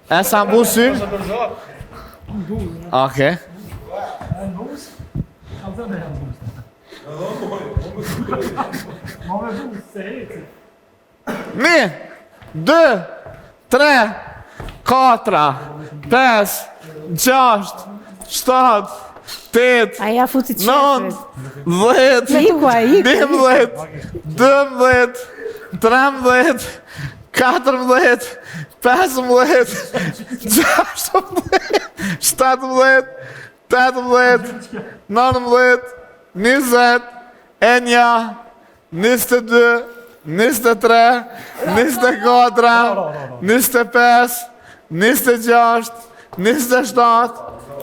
E sa mbu synë? Oke. Mi, 2, 3, 4, 5, 6, 7, 8, Aja futi 9, qefrit. 10, Iku, iku. 11, 12, 13, 14, 15, 16, 17, 18, 19, 20, 21, 22, 23, 24, 25, 26, 27,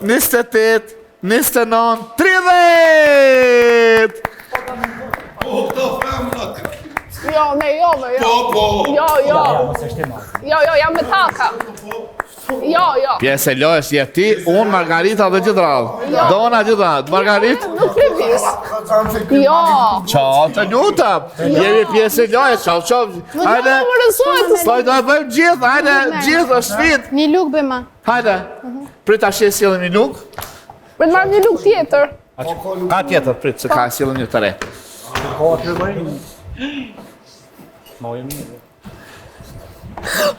28, 29, 30! Jo, ne, jo, me, jo. Jo, jam me taka. Jo. Pjesë e lojës je ti, unë, Margarita dhe gjithë radhë. Dona gjithë radhë. Margarit? Nuk previs. Jo. Qao të lutëm. Jemi pjesë e lojës, qao. Hajde. Po do e bëjmë gjithë, hajde. Gjithë është sfidë. Një luk bëma. Hajde. Prit ashtë e silëm një luk. Për të marrë një luk tjetër. Ka tjetër, prit, se ka e silëm një të re.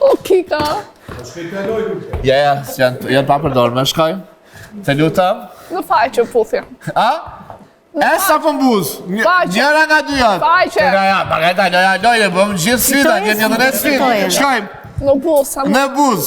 O, kika. Ja, janë pa përdorë, me shkojmë. Të lutëm. Në faqe, puthja. A? E sa pëmbuz? Faqe. Njëra nga dy janë. Faqe. Ja, Margarita, lojë, bëmë gjithë sfida, një dhe ne sfida. Shkojmë. Në busa. Në buz.